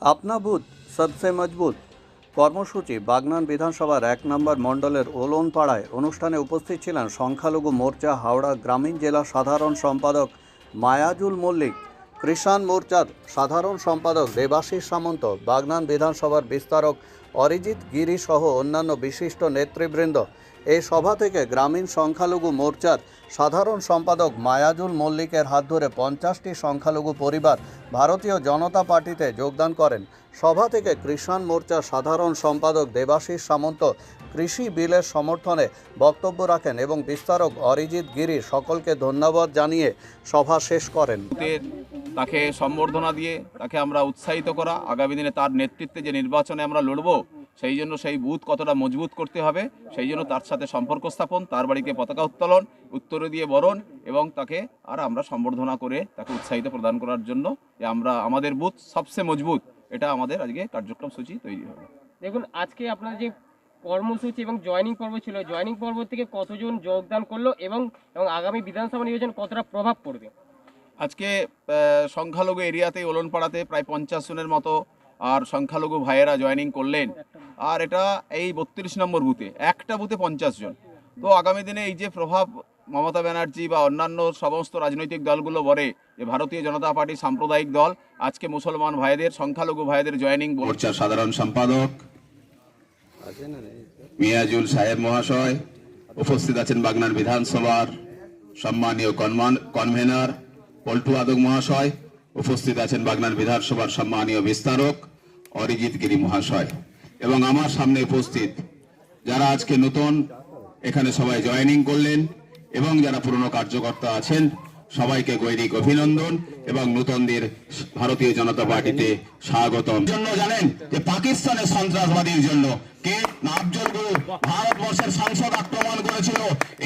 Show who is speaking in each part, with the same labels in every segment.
Speaker 1: अपना बूथ सबसे मजबूत কর্মসূচি বাগনান বিধানসভার ১ নম্বর মণ্ডলের ওলনপাড়ায় অনুষ্ঠানে উপস্থিত ছিলেন সংখ্যালঘু মোর্চা হাওড়া গ্রামীণ জেলা সাধারণ সম্পাদক মায়াজুল মল্লিক, কৃষাণ মোর্চার সাধারণ সম্পাদক দেবাশিস সামন্ত, বাগনান বিধানসভার বিস্তারক অরিজিৎ গিরি সহ অন্যান্য বিশিষ্ট নেতৃবৃন্দ। এই সভা থেকে গ্রামীণ সংখ্যালঘু মোর্চার সাধারণ সম্পাদক মায়াজুল মল্লিকের হাত ধরে ৫০টি সংখ্যালঘু পরিবার ভারতীয় জনতা পার্টিতে যোগদান করেন। সভা থেকে কৃষাণ মোর্চার সাধারণ সম্পাদক দেবাশিস সামন্ত কৃষি বিলের সমর্থনে বক্তব্য রাখেন এবং বিস্তারক অরিজিৎ গিরি সকলকে ধন্যবাদ জানিয়ে সভা শেষ করেন।
Speaker 2: তাকে সম্বর্ধনা দিয়ে তাকে আমরা উৎসাহিত করা, আগামী দিনে তার নেতৃত্বে যে নির্বাচনে আমরা লড়ব সেই জন্য সেই বুথ কতটা মজবুত করতে হবে, সেই জন্য তার সাথে সম্পর্ক স্থাপন, তার বাড়িতে পতাকা উত্তোলন, উত্তরে দিয়ে বরণ এবং তাকে আমরা সম্বর্ধনা করে তাকে উৎসাহিত প্রদান করার জন্য যে আমরা আমাদের বুথ সবচেয়ে মজবুত, এটা আমাদের আজকে কার্যক্রম সূচি তৈরি হবে।
Speaker 3: দেখুন, আজকে আপনার যে কর্মসূচি এবং জয়েনিং পর্ব ছিল, জয়েনিং পর্ব থেকে কতজন যোগদান করলো এবং আগামী বিধানসভা নির্বাচন কতটা প্রভাব পড়বে?
Speaker 2: আজকে সংখ্যালঘু এরিয়াতে ওলনপাড়াতে প্রায় ৫০ জনের মতো আর সংখ্যালঘু ভাইয়েরা জয়েনিং করলেন। আর এটা এই ৩২ নম্বর বুথে, একটা বুথে ৫০ জন। তো আগামী দিনে এই যে প্রভাব মমতা ব্যানার্জি বা অন্যান্য সমস্ত রাজনৈতিক দলগুলো বলে যে ভারতীয় জনতা পার্টি সাম্প্রদায়িক দল, আজকে মুসলমান ভাইদের, সংখ্যালঘু ভাইদের জয়েনিং।
Speaker 4: মোর্চার সাধারণ সম্পাদক মিয়াজুল সাহেব মহাশয়, উপস্থিত আছেন বাগনান বিধানসভার সম্মানীয় কনভেনার পল্টু আদক মহাশয়, উপস্থিত আছেন বাগনান বিধানসভার সম্মানীয় বিস্তারক অরিজিৎ গিরি মহাশয় এবং আমার সামনে উপস্থিত যারা আজকে নতুন এখানে সবাই জয়েনিং করলেন এবং যারা পুরনো কার্যকর্তা আছেন, সবাইকে গৈরিক অভিনন্দন এবং নতুনদের ভারতীয় জনতা পার্টিতে স্বাগতম। জন্য জানেন যে পাকিস্তানের সন্ত্রাসবাদীর জন্য কে আফজল গুরু ভারতবর্ষের সংসদ আক্রমণ করেছিল,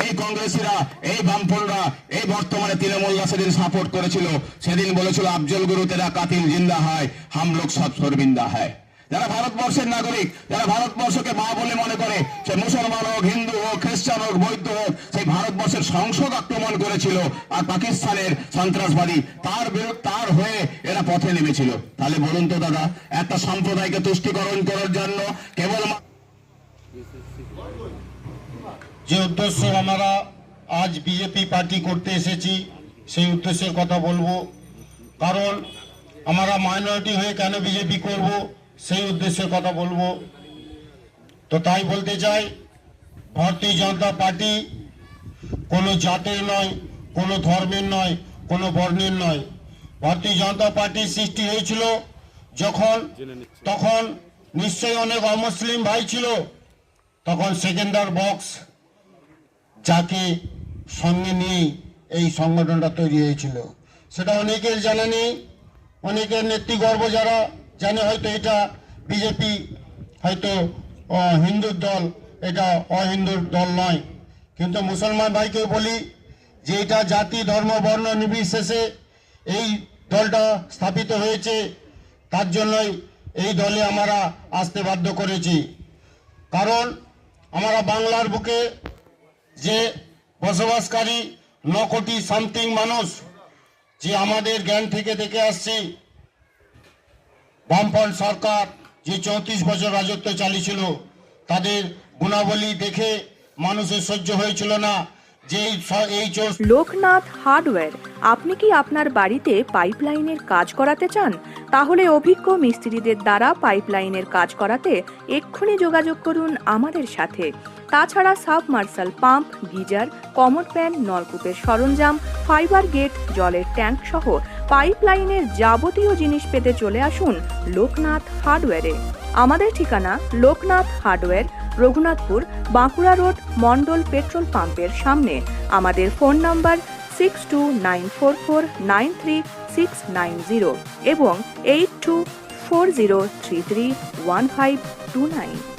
Speaker 4: এই কংগ্রেসীরা, এই বামপন্থীরা, এই বর্তমানে তৃণমূলরা সেদিন সাপোর্ট করেছিল। সেদিন বলেছিল আফজল গুরু তেরা কাতিল জিন্দা হয়, হাম লোক সব শর্মিন্দা হয়। যারা ভারতবর্ষের নাগরিক, যারা ভারতবর্ষকে মা বলে মনে করে, সে মুসলমান হোক, হিন্দু হোক, খ্রিস্টান হোক, বৌদ্ধ হোক, সেই ভারতবর্ষের সংসদ আক্রমণ করেছিল আর পাকিস্তানের সন্ত্রাসবাদী তার হয়ে এরা পথে নেমেছিল। তাহলে বলুন তো দাদা, একটা সম্প্রদায়কে তুষ্টিকরণ করার জন্য কেবল
Speaker 5: যে উদ্দেশ্য আমরা আজ বিজেপি পার্টি করতে এসেছি, সেই উদ্দেশ্যের কথা বলবো। কারণ আমরা মাইনরিটি হয়ে কেন বিজেপি করব, সেই উদ্দেশ্যের কথা বলবো। তো তাই বলতে চাই, ভারতীয় জনতা পার্টি কোনো জাতের নয়, কোনো ধর্মের নয়, কোনো বর্ণের নয়। ভারতীয় জনতা পার্টির সৃষ্টি হয়েছিল তখন নিশ্চয়ই অনেক অমুসলিম ভাই ছিল, তখন সেকেন্ডার বক্স যাকে সঙ্গে নিয়ে এই সংগঠনটা তৈরি হয়েছিল, সেটা অনেকের জানা নেই। অনেকের নেতৃগর্ব যারা জানে হয়তো এটা বিজেপি হয়তো হিন্দুর দল, এটা অহিন্দুর দল নয়। কিন্তু মুসলমান ভাইকে বলি যে এটা জাতি ধর্ম বর্ণ নির্বিশেষে এই দলটা স্থাপিত হয়েছে, তার জন্যই এই দলে আমরা আসতে বাধ্য করেছি। কারণ আমরা বাংলার বুকে যে বসবাসকারী 9 কোটি সামথিং মানুষ, যে আমাদের জ্ঞান থেকে দেখে আসছি, বামফ্রন্ট সরকার যে 34 বছর রাজত্ব চালিয়েছিল, তাদের গুণাবলী দেখে মানুষের সহ্য হয়েছিল না যে এই
Speaker 6: লোকনাথ হার্ডওয়্যার। আপনি কি আপনার বাড়িতে পাইপলাইনের কাজ করাতে চান? তাহলে অভিজ্ঞ মিস্ত্রিদের দ্বারা পাইপলাইনের কাজ করাতে এক্ষুনি যোগাযোগ করুন আমাদের সাথে। তাছাড়া submersible pump, geyser, commode pan, নলকূপের সরঞ্জাম, ফাইবার গেট, জলের ট্যাঙ্ক সহ পাইপলাইনের যাবতীয় জিনিস পেতে চলে আসুন লোকনাথ হার্ডওয়্যারে। আমাদের ঠিকানা Loknath hardware, Raghunathpur, Bankura road, Mondal petrol পাম্পের সামনে। আমাদের ফোন নাম্বার 6294493690 এবং 8240331529।